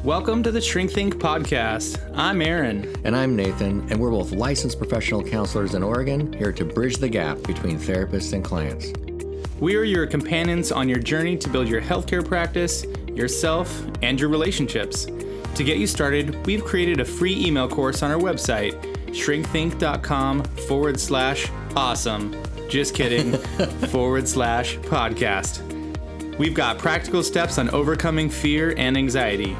Welcome to the Shrink Think podcast. I'm Aaron. And I'm Nathan, and we're both licensed professional counselors in Oregon, here to bridge the gap between therapists and clients. We are your companions on your journey to build your healthcare practice, yourself, and your relationships. To get you started, we've created a free email course on our website, shrinkthink.com/awesome. Just kidding, /podcast. We've got practical steps on overcoming fear and anxiety.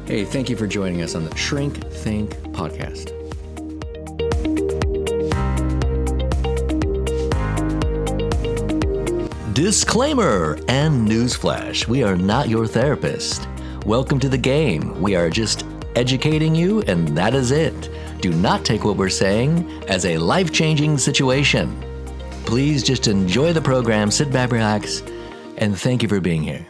Hey, thank you for joining us on the Shrink Think podcast. Disclaimer and newsflash, we are not your therapist. Welcome to the game. We are just educating you, and that is it. Do not take what we're saying as a life-changing situation. Please just enjoy the program, sit back, relax, and thank you for being here.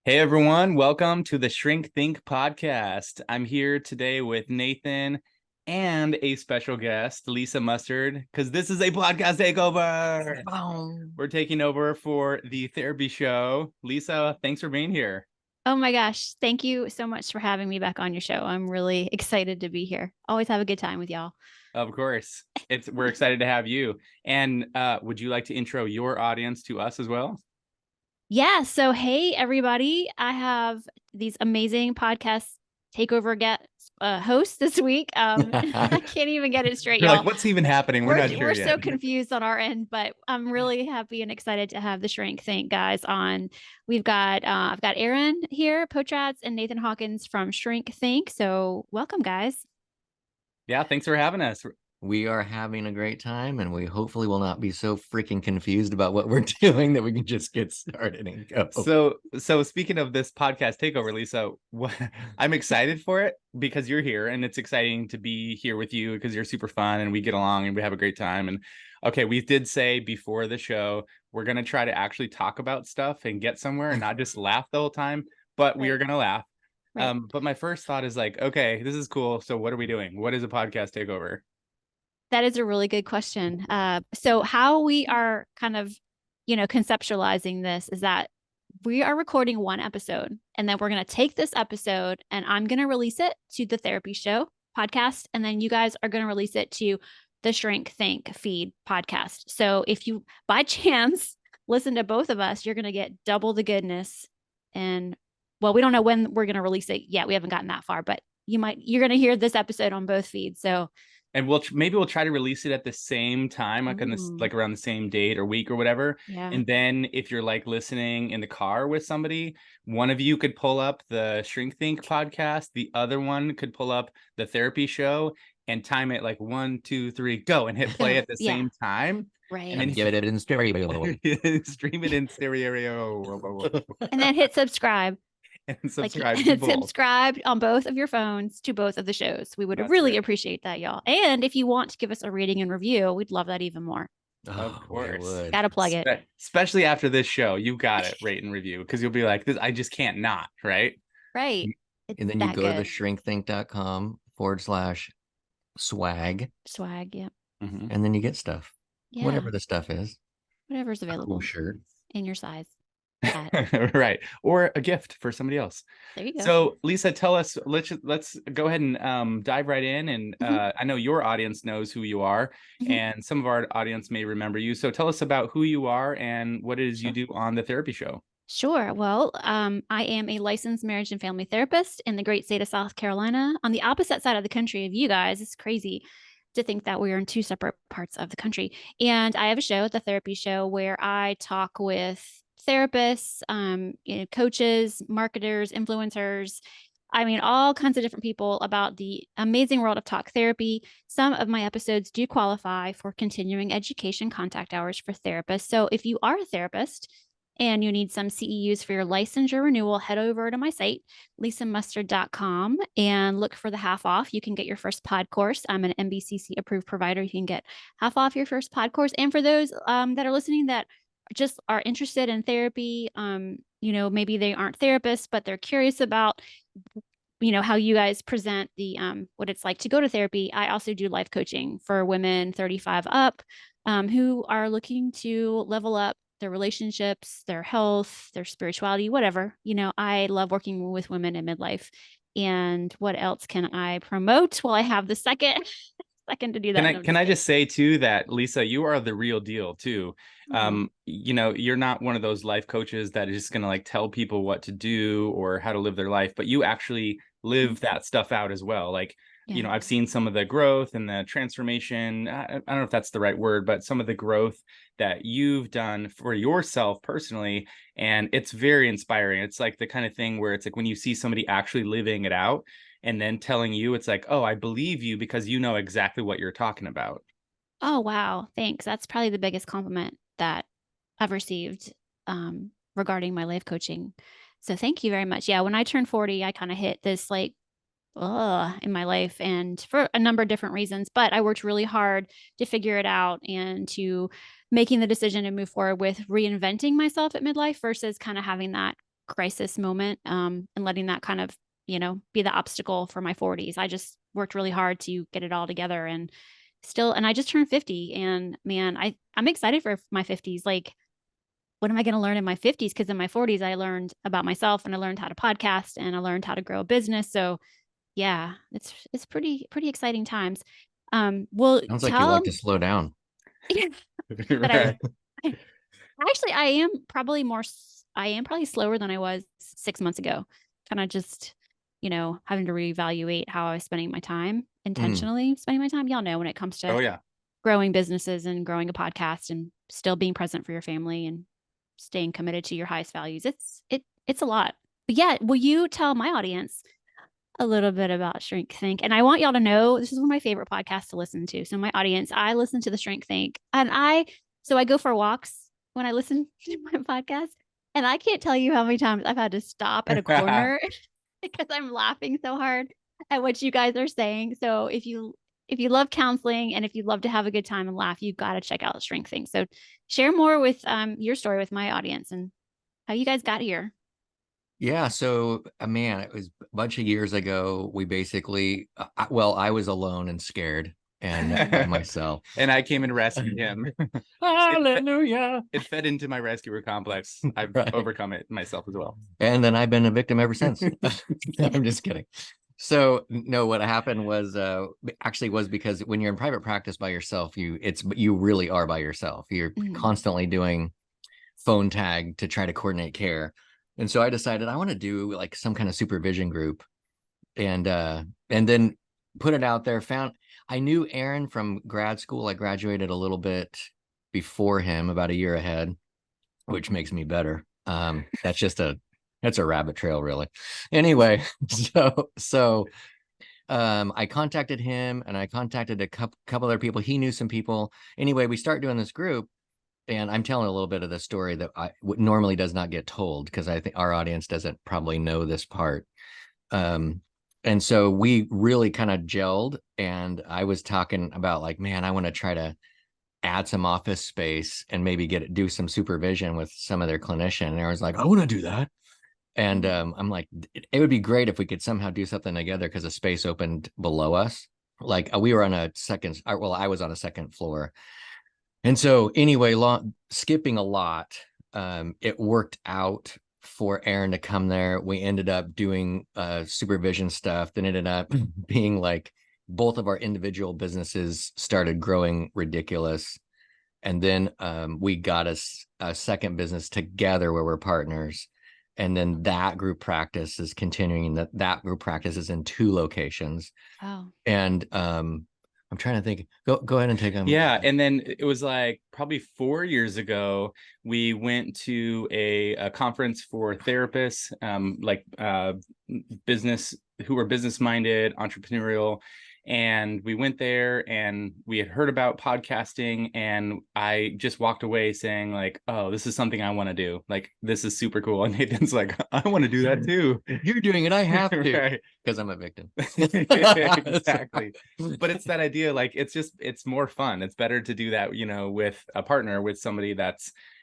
Hey everyone, welcome to the Shrink Think podcast. I'm here today with Nathan and a special guest, Lisa Mustard, because this is a podcast takeover. We're taking over for the therapy show. Lisa, thanks for being here. Oh my gosh. Thank you so much for having me back on your show. I'm really excited to be here. Always have a good time with y'all. Of course. We're excited to have you. And would you like to intro your audience to us as well? Yeah. So, hey, everybody. I have these amazing podcast takeover hosts this week. I can't even get it straight, You're y'all. like, what's even happening? We're not sure We're yet. so confused on our end, but I'm really happy and excited to have the Shrink Think guys on. We've got, I've got Aaron here, Potrads, and Nathan Hawkins from Shrink Think. So welcome, guys. Yeah, thanks for having us. We are having a great time, and we hopefully will not be so freaking confused about what we're doing that we can just get started and go. So speaking of this podcast takeover, Lisa, I'm excited for it because you're here, and it's exciting to be here with you because you're super fun and we get along and we have a great time. And okay, we did say before the show, we're going to try to actually talk about stuff and get somewhere and not just laugh the whole time, but we are going to laugh. Right. But my first thought is like, okay, this is cool. So what are we doing? What is a podcast takeover? That is a really good question. So how we are kind of, conceptualizing this is that we are recording one episode, and then we're going to take this episode and I'm going to release it to the therapy show podcast. And then you guys are going to release it to the Shrink Think feed podcast. So if you, by chance, listen to both of us, you're going to get double the goodness. And well, we don't know when we're going to release it yet. We haven't gotten that far, but you're going to hear this episode on both feeds. So and we'll try to release it at the same time, like around the same date or week or whatever. Yeah. And then if you're like listening in the car with somebody, one of you could pull up the Shrink Think podcast, the other one could pull up the therapy show and time it like 1, 2, 3, go, and hit play at the same time. Right. And then give it in stereo. Stream it in stereo. And then hit subscribe. And subscribe subscribe on both of your phones to both of the shows. We would really appreciate that, y'all. And if you want to give us a rating and review, we'd love that even more. Of course. Gotta plug it. Especially after this show, you got it, rate and review, because you'll be like, this, I just can't not, right? Right. And then you go to the shrinkthink.com/swag. Swag, yeah. Mm-hmm. And then you get stuff. Yeah. Whatever the stuff is. Whatever's available. Cool shirt. In your size. Right, or a gift for somebody else. There you go. So Lisa, tell us, let's go ahead and dive right in, and I know your audience knows who you are, and some of our audience may remember you, so tell us about who you are and what it is you do on the therapy show. Sure. Well, I am a licensed marriage and family therapist in the great state of South Carolina, on the opposite side of the country of you guys. It's crazy to think that we're in two separate parts of the country. And I have a show, the therapy show, where I talk with therapists, coaches, marketers, influencers, all kinds of different people about the amazing world of talk therapy. Some of my episodes do qualify for continuing education contact hours for therapists. So if you are a therapist and you need some CEUs for your licensure renewal, head over to my site, lisamustard.com, and look for the half off. You can get your first pod course. I'm an MBCC approved provider. You can get half off your first pod course. And for those that are listening that just are interested in therapy, maybe they aren't therapists, but they're curious about, how you guys present the, what it's like to go to therapy. I also do life coaching for women 35 up, who are looking to level up their relationships, their health, their spirituality, whatever. I love working with women in midlife. And what else can I promote? Well, I have the second second to do Can that. I No, I'm can just I kidding. just say too that Lisa, you are the real deal too. Oh, You're not one of those life coaches that is just gonna like tell people what to do or how to live their life, but you actually live that stuff out as well. Like, yeah. I've seen some of the growth and the transformation. I don't know if that's the right word, but some of the growth that you've done for yourself personally, and it's very inspiring. It's like the kind of thing where it's like when you see somebody actually living it out and then telling you, it's like, oh, I believe you because you know exactly what you're talking about. Oh, wow. Thanks. That's probably the biggest compliment that I've received regarding my life coaching. So thank you very much. Yeah, when I turned 40, I kind of hit this like in my life, and for a number of different reasons, but I worked really hard to figure it out and to making the decision to move forward with reinventing myself at midlife versus kind of having that crisis moment, and letting that kind of, be the obstacle for my 40s. I just worked really hard to get it all together, and I just turned 50, and man, I'm excited for my 50s. Like, what am I going to learn in my 50s? Because in my 40s, I learned about myself and I learned how to podcast and I learned how to grow a business. So yeah, it's pretty exciting times. Well, Sounds like you tell like to slow down. that I Right. actually I am probably slower than I was 6 months ago. Kind of just, having to reevaluate how I was spending my time, Mm. intentionally spending my time. Y'all know when it comes to Oh yeah. growing businesses and growing a podcast and still being present for your family and staying committed to your highest values. It's a lot. But yeah, will you tell my audience a little bit about Shrink Think? And I want y'all to know this is one of my favorite podcasts to listen to. So my audience, I listen to the Shrink Think, and I go for walks when I listen to my podcast, and I can't tell you how many times I've had to stop at a corner because I'm laughing so hard at what you guys are saying. So if you love counseling and if you love to have a good time and laugh, you've got to check out Shrink Think. So share more with your story with my audience and how you guys got here. Yeah, so man, it was a bunch of years ago. We basically, well, I was alone and scared and by myself. And I came and rescued him. Hallelujah. It fed into my rescuer complex. I've Right. overcome it myself as well. And then I've been a victim ever since. I'm just kidding. So no, what happened was actually was because when you're in private practice by yourself, you really are by yourself. You're Mm. constantly doing phone tag to try to coordinate care. And so I decided I want to do like some kind of supervision group and then put it out there. Found I knew Aaron from grad school. I graduated a little bit before him, about a year ahead, which makes me better. That's a rabbit trail, really. Anyway, so I contacted him and I contacted a couple other people. He knew some people. Anyway, we start doing this group, and I'm telling a little bit of the story that normally does not get told because I think our audience doesn't probably know this part. Um, and so we really kind of gelled, and I was talking about like, man, I want to try to add some office space and maybe do some supervision with some of their clinician. And I was like, I want to do that. And I'm like, it would be great if we could somehow do something together because a space opened below us. Like we were on a second, well, I was on a second floor. And so anyway, skipping a lot, it worked out for Aaron to come there. We ended up doing supervision stuff. Then ended up being like both of our individual businesses started growing ridiculous. And then we got a second business together where we're partners. And then that group practice is continuing. That group practice is in 2 locations. Oh. And I'm trying to think. Go ahead and take them. Yeah, and then it was like probably 4 years ago, we went to a conference for therapists, business who were business minded, entrepreneurial. And we went there and we had heard about podcasting, and I just walked away saying like, oh, this is something I want to do. Like, this is super cool. And Nathan's like, I want to do that too. You're doing it. I have to Right. because I'm a victim. Exactly. But it's that idea, like it's more fun. It's better to do that, with a partner, with somebody that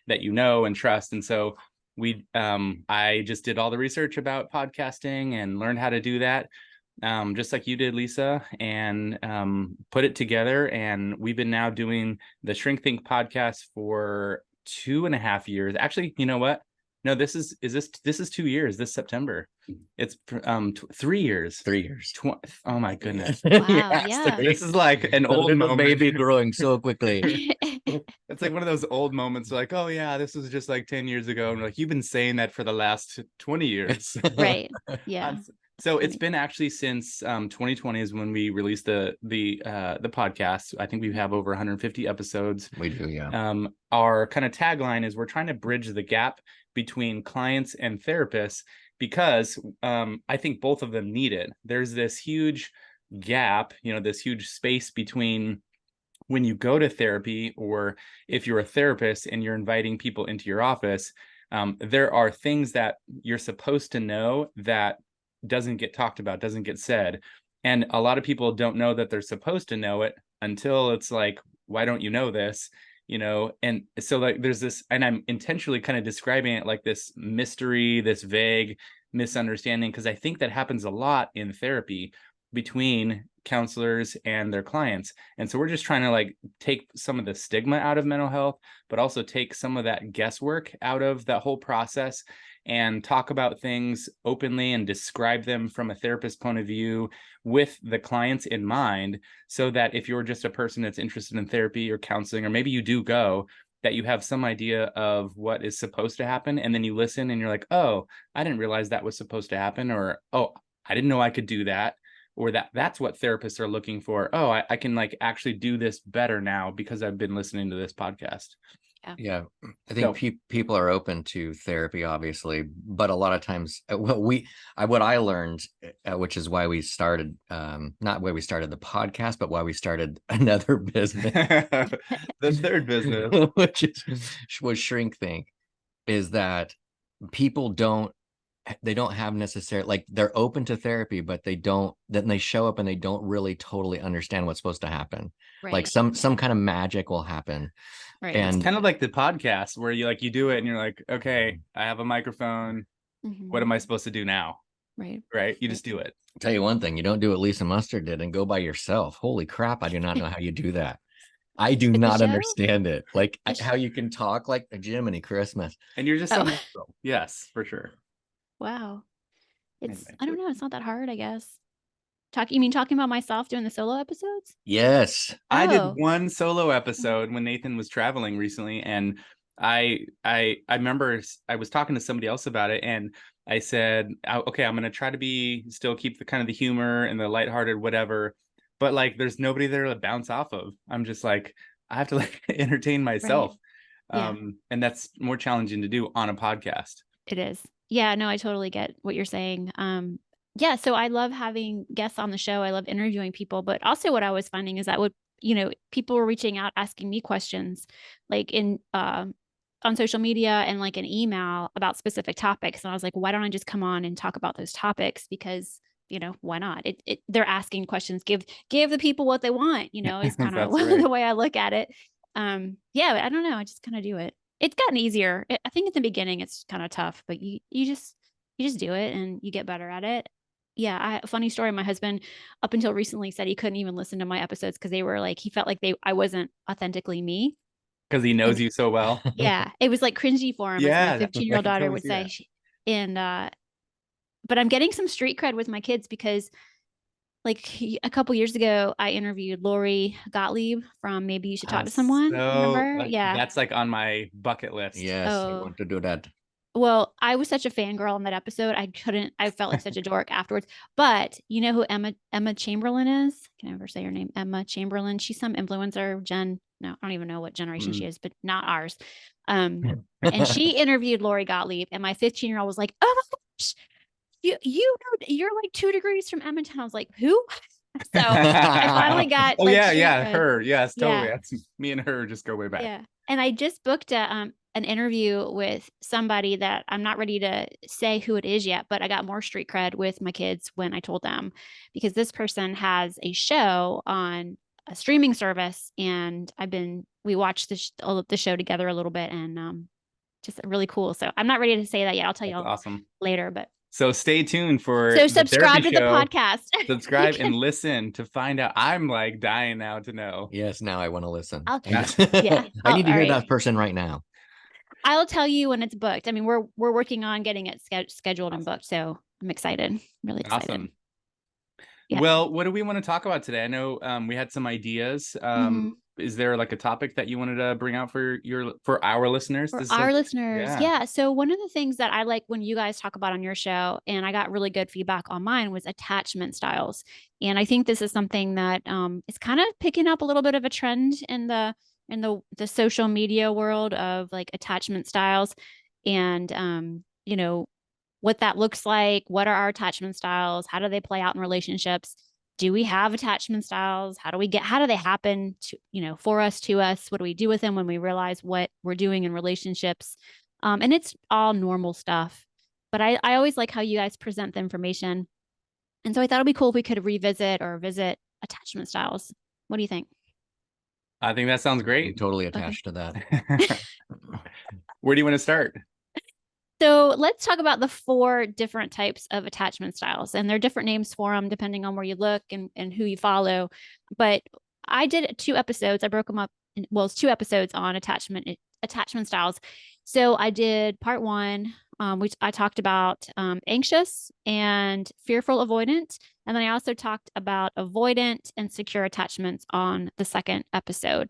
you know and trust. And so I just did all the research about podcasting and learned how to do that, just like you did, Lisa, and put it together. And we've been now doing the Shrink Think podcast for 2.5 years. Actually, you know what? No, this is 2 years this September. It's 3 years. 3 years. Oh my goodness. Wow. Yes, Yeah. This is like an the old little moment. baby growing so quickly. It's like one of those old moments like, oh yeah, this was just like 10 years ago. And like, you've been saying that for the last 20 years. Right. Yeah. So it's been actually since 2020 is when we released the podcast. I think we have over 150 episodes. We do, yeah. Our kind of tagline is we're trying to bridge the gap between clients and therapists because I think both of them need it. There's this huge gap, this huge space between when you go to therapy or if you're a therapist and you're inviting people into your office. There are things that you're supposed to know that doesn't get talked about, doesn't get said. And a lot of people don't know that they're supposed to know it until it's like, why don't you know this? And so like there's this, and I'm intentionally kind of describing it like this mystery, this vague misunderstanding, because I think that happens a lot in therapy between counselors and their clients. And so we're just trying to like take some of the stigma out of mental health, but also take some of that guesswork out of that whole process and talk about things openly and describe them from a therapist point of view with the clients in mind, so that if you're just a person that's interested in therapy or counseling, or maybe you do go, that you have some idea of what is supposed to happen. And then you listen and you're like, oh, I didn't realize that was supposed to happen. Or, oh, I didn't know I could do that. Or that's what therapists are looking for. Oh, I can like actually do this better now because I've been listening to this podcast. Yeah, I think people are open to therapy, obviously, but a lot of times, what I learned, which is why we started, not why we started the podcast, but why we started another business, the third business, which was Shrink Think, is that people don't have necessarily, like, they're open to therapy, but then they show up and they don't really totally understand what's supposed to happen. Right. Like some kind of magic will happen. Right. And it's kind of like the podcast where you do it and you're like, okay, I have a microphone. Mm-hmm. What am I supposed to do now? Right. You just do it. I'll tell you one thing, you don't do what Lisa Mustard did and go by yourself. Holy crap, I do not know how you do that. I do not understand it. Like how you can talk like a Jiminy Christmas. And you're just so natural. Yes, for sure. Wow. I don't know, it's not that hard, I guess. You mean talking about myself doing the solo episodes? Yes. I did one solo episode when Nathan was traveling recently, and I remember I was talking to somebody else about it, and I said, okay, I'm going to try to still keep the kind of the humor and the lighthearted whatever, but like there's nobody there to bounce off of. I'm just like, I have to like entertain myself. Right. Yeah. And that's more challenging to do on a podcast. It is. Yeah, no, I totally get what you're saying. Yeah, so I love having guests on the show. I love interviewing people, but also what I was finding is that people were reaching out, asking me questions like on social media and like an email about specific topics. And I was like, why don't I just come on and talk about those topics? Because, why not? They're asking questions, give the people what they want, is kind of the way I look at it. Yeah, I don't know. I just kind of do it. It's gotten easier. I think at the beginning it's kind of tough, but you just do it and you get better at it. Yeah, funny story. My husband, up until recently, said he couldn't even listen to my episodes because they were like, he felt like I wasn't authentically me. Because he knows you so well. Yeah, it was like cringy for him. Yeah, as my 15-year-old daughter would say. But I'm getting some street cred with my kids because like a couple years ago, I interviewed Lori Gottlieb from Maybe You Should Talk to Someone. Remember? Yeah. That's like on my bucket list. Yes, I want to do that. Well, I was such a fangirl in that episode. I felt like such a dork afterwards. But you know who Emma Chamberlain is? Can I ever say her name? Emma Chamberlain. She's some influencer. No, I don't even know what generation she is, but not ours. And she interviewed Lori Gottlieb, and my 15-year-old was like, "Oh my gosh, you know, you're like 2 degrees from Edmonton." I was like, "Who?" So I finally got. Oh her. Yes, totally. Yeah. That's me and her just go way back. Yeah, and I just booked an interview with somebody that I'm not ready to say who it is yet, but I got more street cred with my kids when I told them, because this person has a show on a streaming service, and we watched the show together a little bit, and just really cool. So I'm not ready to say that yet. I'll tell you awesome later, but. So stay tuned for subscribe to the podcast. Subscribe and listen to find out. I'm like dying now to know. Yes, now I want to listen. Yeah. I need to hear that person right now. I'll tell you when it's booked. I mean, we're working on getting it scheduled and booked, so I'm excited. Really excited. Awesome. Yeah. Well, what do we want to talk about today? I know we had some ideas. Is there like a topic that you wanted to bring out for our listeners? For This is so our good. listeners, Yeah. yeah. So one of the things that I like when you guys talk about on your show, and I got really good feedback on mine, was attachment styles. And I think this is something that is kind of picking up a little bit of a trend in the social media world of like attachment styles, and what that looks like. What are our attachment styles? How do they play out in relationships? Do we have attachment styles? How do they happen to, for us, to us? What do we do with them when we realize what we're doing in relationships? And it's all normal stuff. But I always like how you guys present the information. And so I thought it'd be cool if we could revisit or visit attachment styles. What do you think? I think that sounds I'm great. totally attached to that. Where do you want to start? So let's talk about the 4 different types of attachment styles, and there are different names for them depending on where you look and who you follow. But I did 2 episodes. I broke them up. It's 2 episodes on attachment styles. So I did part 1, which I talked about anxious and fearful avoidant, and then I also talked about avoidant and secure attachments on the second episode.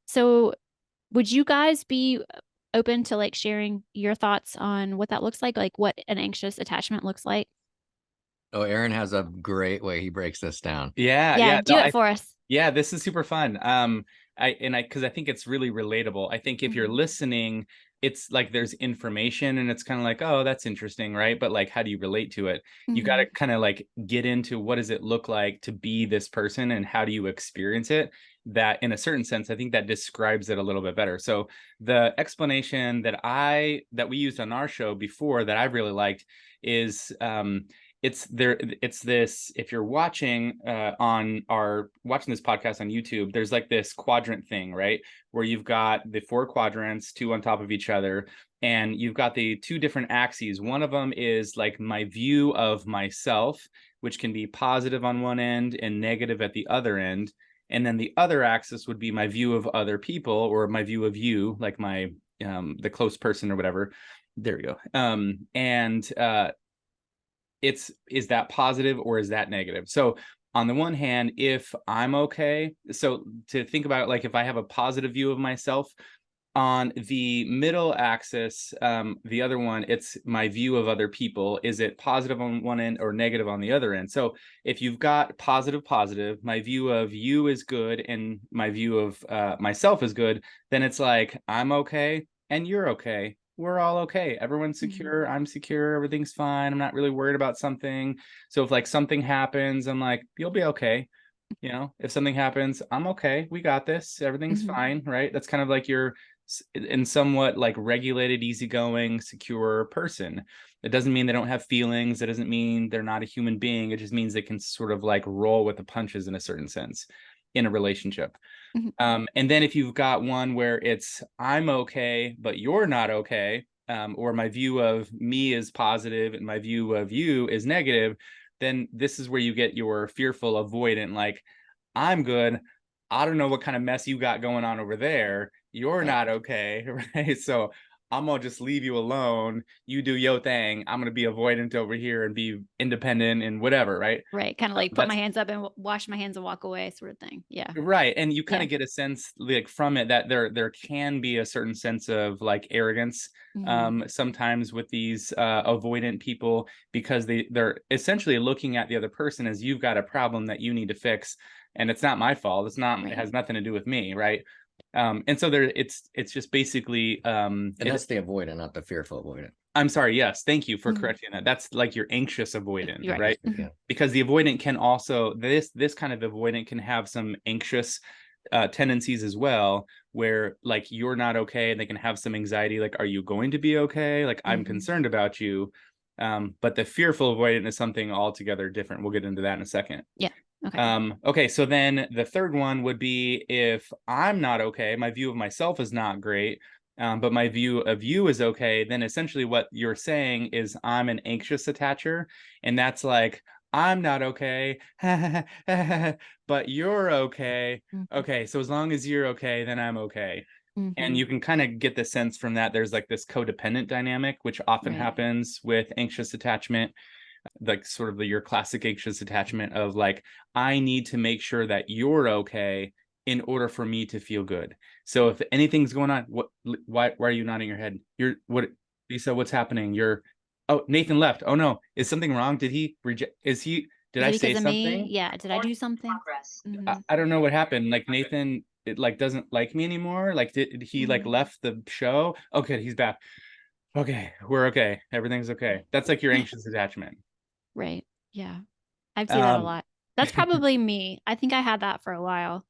So would you guys be open to like sharing your thoughts on what that looks like what an anxious attachment looks like? Oh, Aaron has a great way he breaks this down. Yeah, Yeah, yeah. do it for us. Yeah, this is super fun. Because I think it's really relatable. I think if you're listening, it's like there's information and it's kind of like, oh, that's interesting, right? But like, how do you relate to it? You got to kind of like get into what does it look like to be this person and how do you experience it? That in a certain sense, I think that describes it a little bit better. So the explanation that we used on our show before that I really liked is it's this, if you're watching watching this podcast on YouTube, there's like this quadrant thing, right, where you've got the 4 quadrants, 2 on top of each other, and you've got the 2 different axes. One of them is like my view of myself, which can be positive on one end and negative at the other end, and then the other axis would be my view of other people, or my view of you, like my the close person or whatever. There we go. And is that positive or is that negative? So on the one hand, if I'm okay, so to think about it, like if I have a positive view of myself, on the middle axis, the other one, it's my view of other people. Is it positive on one end or negative on the other end? So if you've got positive, my view of you is good and my view of myself is good, then it's like I'm okay and you're okay. We're all okay. Everyone's secure. I'm secure. Everything's fine. I'm not really worried about something. So if like something happens, I'm like, you'll be okay. If something happens, I'm okay. We got this. Everything's fine, right? That's kind of like your in somewhat like regulated, easygoing, secure person. It doesn't mean they don't have feelings. It doesn't mean they're not a human being. It just means they can sort of like roll with the punches in a certain sense in a relationship. And then if you've got one where it's I'm okay, but you're not okay, or my view of me is positive and my view of you is negative, then this is where you get your fearful avoidant, like I'm good. I don't know what kind of mess you got going on over there. You're not okay, right? So I'm gonna just leave you alone. You do your thing. I'm gonna be avoidant over here and be independent and whatever, right? Right. Kind of like put my hands up and wash my hands and walk away, sort of thing. Yeah. Right. And you kind of get a sense like from it that there can be a certain sense of like arrogance sometimes with these avoidant people, because they're essentially looking at the other person as you've got a problem that you need to fix, and it's not my fault. It has nothing to do with me, right? And so it's just basically and that's the avoidant, not the fearful avoidant. I'm sorry. Yes. Thank you for correcting that. That's like your anxious avoidant, right? Because the avoidant can also, this kind of avoidant can have some anxious tendencies as well, where like you're not okay and they can have some anxiety. Like, are you going to be okay? Like, I'm concerned about you. But the fearful avoidant is something altogether different. We'll get into that in a second. Yeah. Okay. Okay. So then the third one would be if I'm not okay, my view of myself is not great. But my view of you is okay, then essentially what you're saying is I'm an anxious attacher. And that's like, I'm not okay, but you're okay. Okay, so as long as you're okay, then I'm okay. And you can kind of get the sense from that there's like this codependent dynamic, which often happens with anxious attachment, like sort of your classic anxious attachment of like, I need to make sure that you're okay in order for me to feel good. So if anything's going on, why are you nodding your head? Lisa, what's happening? Oh, Nathan left. Oh no, is something wrong? Did he reject? Did I say something? Yeah. Did I do something? I don't know what happened. Like Nathan, it like doesn't like me anymore. Like did he like left the show? Okay, he's back. Okay, we're okay. Everything's okay. That's like your anxious attachment. Right. Yeah. I've seen that a lot. That's probably me. I think I had that for a while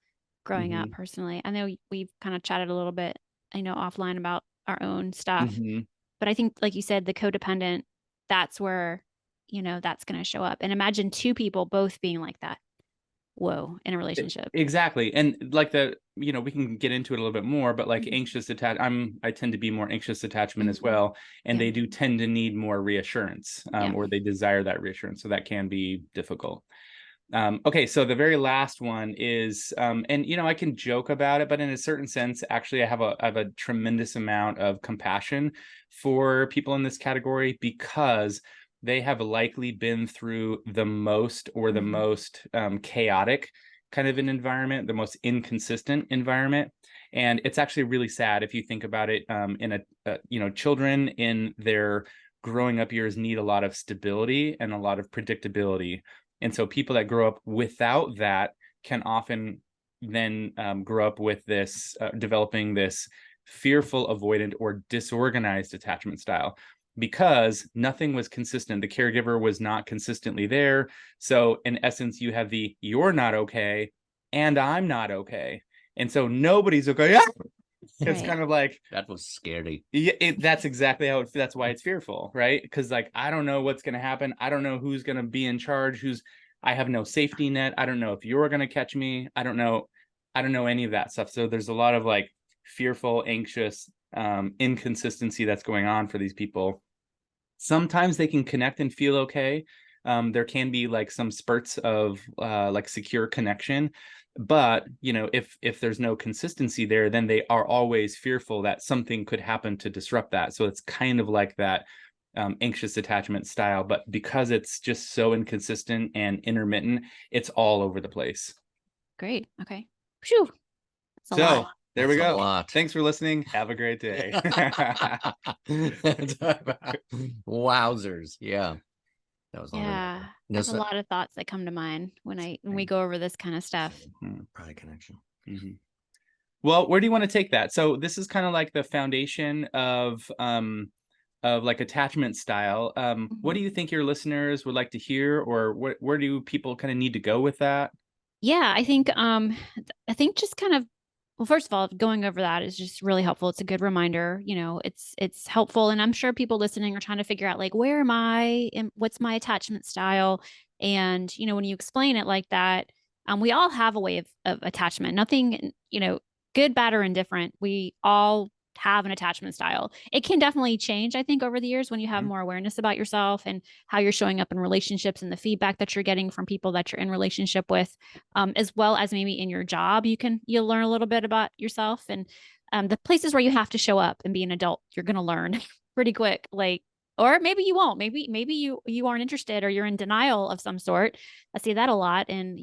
growing up personally. I know we've kind of chatted a little bit, offline about our own stuff. But I think, like you said, the codependent, that's where, that's going to show up. And imagine two people both being like that. Whoa, in a relationship. Exactly. And like we can get into it a little bit more, but like anxious attachment, I tend to be more anxious attachment as well. And they do tend to need more reassurance, or they desire that reassurance. So that can be difficult. Okay, so the very last one is, and I can joke about it, but in a certain sense, actually, I have a tremendous amount of compassion for people in this category because they have likely been through the most chaotic kind of an environment, the most inconsistent environment. And it's actually really sad if you think about it. Children in their growing up years need a lot of stability and a lot of predictability. And so people that grow up without that can often then grow up with this, developing this fearful, avoidant, or disorganized attachment style because nothing was consistent. The caregiver was not consistently there. So in essence, you have you're not okay and I'm not okay. And so nobody's okay. Yeah. It's kind of like that was scary. Yeah, that's exactly how that's why it's fearful, right? Because like I don't know what's going to happen. I don't know who's going to be in charge. I have no safety net. I don't know if you're going to catch me. I don't know any of that stuff. So there's a lot of like fearful, anxious, inconsistency that's going on for these people. Sometimes they can connect and feel okay. There can be like some spurts of like secure connection. But if there's no consistency there, then they are always fearful that something could happen to disrupt that. So it's kind of like that anxious attachment style, but because it's just so inconsistent and intermittent, it's all over the place. Great. Okay. Phew. That's a lot. There we go. Thanks for listening. Have a great day. Wowzers. Yeah. That was there's a lot of thoughts that come to mind when we go over this kind of stuff. Probably connection. Well, where do you want to take that? So this is kind of like the foundation of like attachment style. What do you think your listeners would like to hear, or where do people kind of need to go with that? Yeah, I think just kind of, well, first of all, going over that is just really helpful. It's a good reminder, it's helpful. And I'm sure people listening are trying to figure out like, where am I and what's my attachment style? And, when you explain it like that, we all have a way of attachment, nothing, good, bad, or indifferent. We all have an attachment style. It can definitely change, I think, over the years when you have more awareness about yourself and how you're showing up in relationships and the feedback that you're getting from people that you're in relationship with, as well as maybe in your job, you'll learn a little bit about yourself and the places where you have to show up and be an adult, you're going to learn pretty quick. Or maybe you won't. Maybe you aren't interested or you're in denial of some sort. I see that a lot, and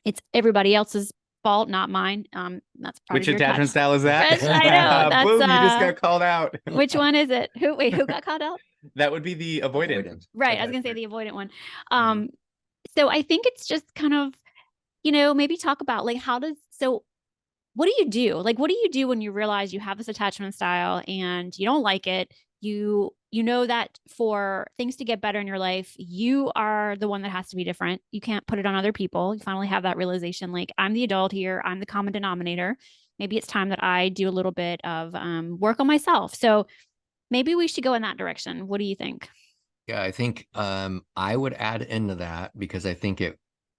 it's everybody else's fault, not mine. That's part which of your attachment style is that? Yes, I know. That's, boom! You just got called out. Which one is it? Who got called out? That would be the avoidant. Right. I was gonna say the avoidant one. So I think it's just kind of, maybe talk about like what do you do? Like, what do you do when you realize you have this attachment style and you don't like it? You know that for things to get better in your life, you are the one that has to be different. You can't put it on other people. You finally have that realization, like, I'm the adult here. I'm the common denominator. Maybe it's time that I do a little bit of work on myself. So maybe we should go in that direction. What do you think? Yeah, I think I would add into that because I think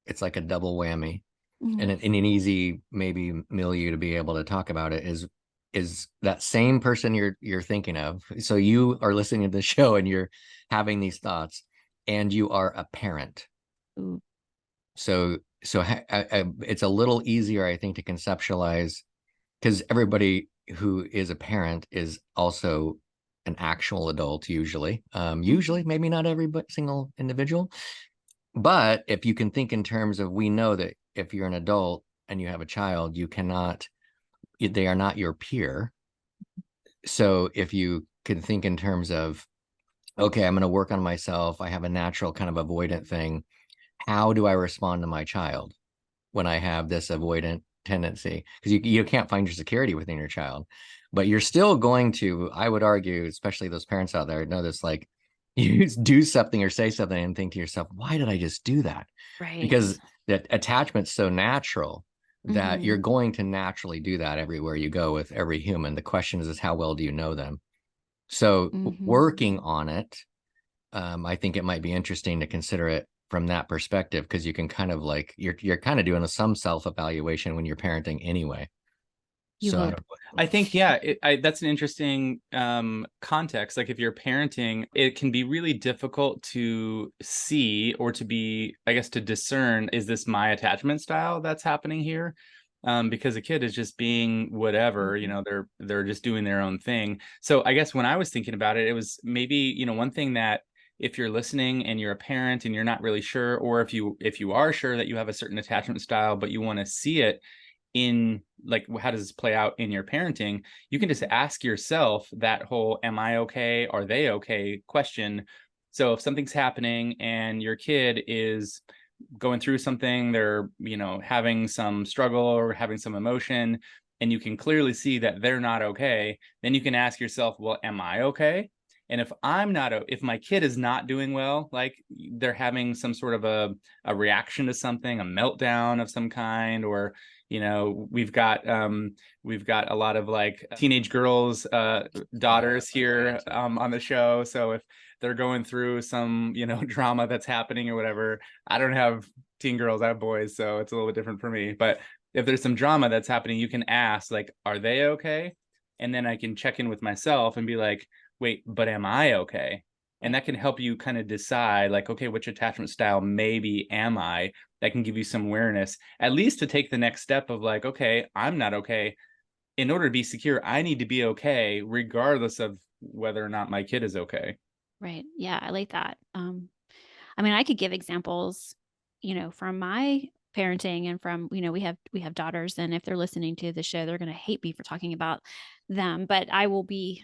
it's like a double whammy. And in an easy maybe milieu to be able to talk about it is that same person you're thinking of. So you are listening to the show and you're having these thoughts and you are a parent. So it's a little easier, I think, to conceptualize because everybody who is a parent is also an actual adult usually. Usually, maybe not every single individual. But if you can think in terms of, we know that if you're an adult and you have a child, they are not your peer. So if you can think in terms of, okay, I'm going to work on myself, I have a natural kind of avoidant thing. How do I respond to my child when I have this avoidant tendency? Because you can't find your security within your child, but you're still going to, I would argue, especially those parents out there know this, like, you do something or say something and think to yourself, why did I just do that? Right. Because that attachment's so natural that you're Mhm. going to naturally do that everywhere you go with every human. The question is how well do you know them? So Mhm. working on it, I think it might be interesting to consider it from that perspective, because you can kind of like, you're kind of doing some self-evaluation when you're parenting anyway. You So hope. I think, yeah, that's an interesting context. Like if you're parenting, it can be really difficult to see or to be, I guess, to discern, is this my attachment style that's happening here? Because a kid is just being whatever, you know, they're just doing their own thing. So I guess when I was thinking about it, it was maybe, you know, one thing that if you're listening and you're a parent and you're not really sure, or if you are sure that you have a certain attachment style, but you want to see it in, like, how does this play out in your parenting, you can just ask yourself that whole am I okay, are they okay question. So if something's happening and your kid is going through something, they're, you know, having some struggle or having some emotion, and you can clearly see that they're not okay, then you can ask yourself, well, am I okay? And if I'm not, if my kid is not doing well, like they're having some sort of a reaction to something, a meltdown of some kind, or, you know, we've got a lot of like teenage girls daughters here on the show. So if they're going through some, you know, drama that's happening or whatever, I don't have teen girls, I have boys, so it's a little bit different for me. But if there's some drama that's happening, you can ask, like, are they okay? And then I can check in with myself and be like, wait, but am I okay? And that can help you kind of decide, like, okay, which attachment style maybe am I? That can give you some awareness, at least to take the next step of like, okay, I'm not okay. In order to be secure, I need to be okay, regardless of whether or not my kid is okay. Right. Yeah, I like that. I mean, I could give examples, you know, from my parenting and from, you know, we have daughters, and if they're listening to the show, they're going to hate me for talking about them, but I will be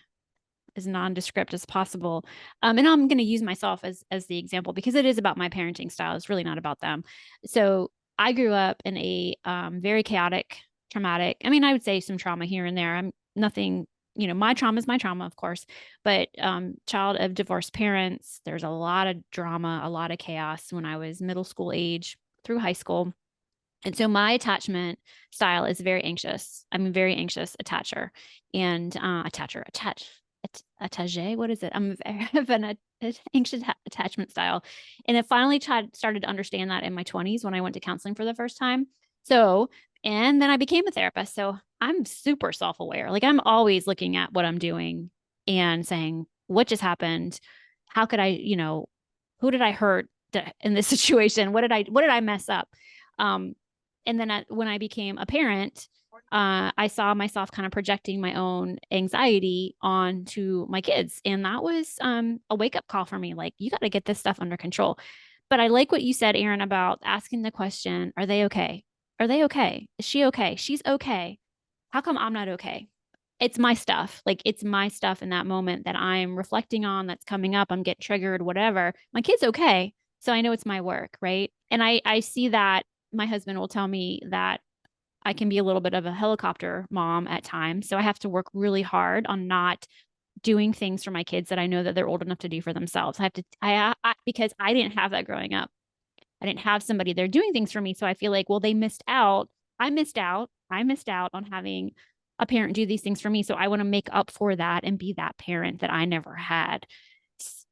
as nondescript as possible. And I'm going to use myself as the example because it is about my parenting style. It's really not about them. So I grew up in a very chaotic, traumatic. I mean, I would say some trauma here and there. I'm nothing. You know, my trauma is my trauma, of course, but child of divorced parents. There's a lot of drama, a lot of chaos when I was middle school age through high school. And so my attachment style is very anxious. I'm a very anxious attacher and attache. What is it? I'm of an anxious attachment style. And I finally started to understand that in my 20s when I went to counseling for the first time. So, and then I became a therapist. So I'm super self aware. Like I'm always looking at what I'm doing and saying, what just happened? How could I, you know, who did I hurt in this situation? What did I mess up? Um, and then when I became a parent, I saw myself kind of projecting my own anxiety onto my kids. And that was a wake up call for me. Like, you got to get this stuff under control. But I like what you said, Aaron, about asking the question, are they okay? Are they okay? Is she okay? She's okay. How come I'm not okay? It's my stuff. Like, it's my stuff in that moment that I'm reflecting on, that's coming up. I'm getting triggered, whatever. My kid's okay. So I know it's my work. Right. And I see that my husband will tell me that I can be a little bit of a helicopter mom at times. So I have to work really hard on not doing things for my kids that I know that they're old enough to do for themselves. I have to, because I didn't have that growing up. I didn't have somebody there doing things for me. So I feel like, well, they missed out. I missed out. I missed out on having a parent do these things for me. So I want to make up for that and be that parent that I never had.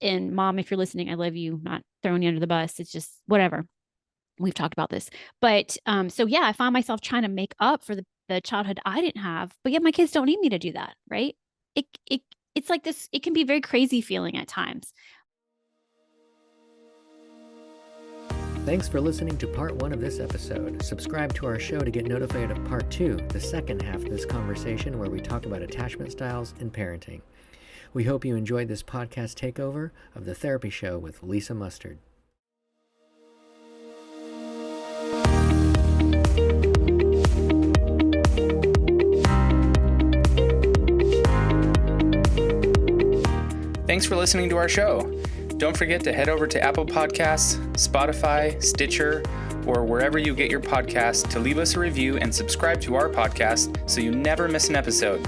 And mom, if you're listening, I love you, not throwing you under the bus. It's just whatever. We've talked about this. But so yeah, I found myself trying to make up for the childhood I didn't have. But yet my kids don't need me to do that, right? It it it's like this, it can be a very crazy feeling at times. Thanks for listening to part 1 of this episode. Subscribe to our show to get notified of part 2, the second half of this conversation where we talk about attachment styles and parenting. We hope you enjoyed this podcast takeover of The Therapy Show with Lisa Mustard. Thanks for listening to our show. Don't forget to head over to Apple Podcasts, Spotify, Stitcher, or wherever you get your podcasts to leave us a review and subscribe to our podcast so you never miss an episode.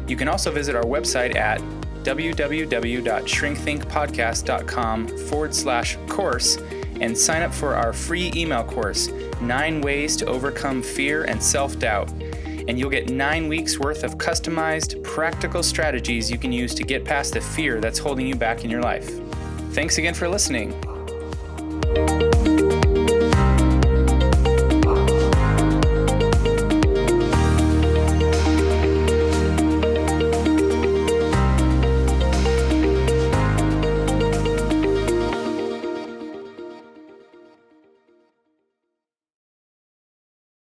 You can also visit our website at www.shrinkthinkpodcast.com/course and sign up for our free email course, 9 Ways to Overcome Fear and Self-Doubt. And you'll get 9 weeks worth of customized, practical strategies you can use to get past the fear that's holding you back in your life. Thanks again for listening.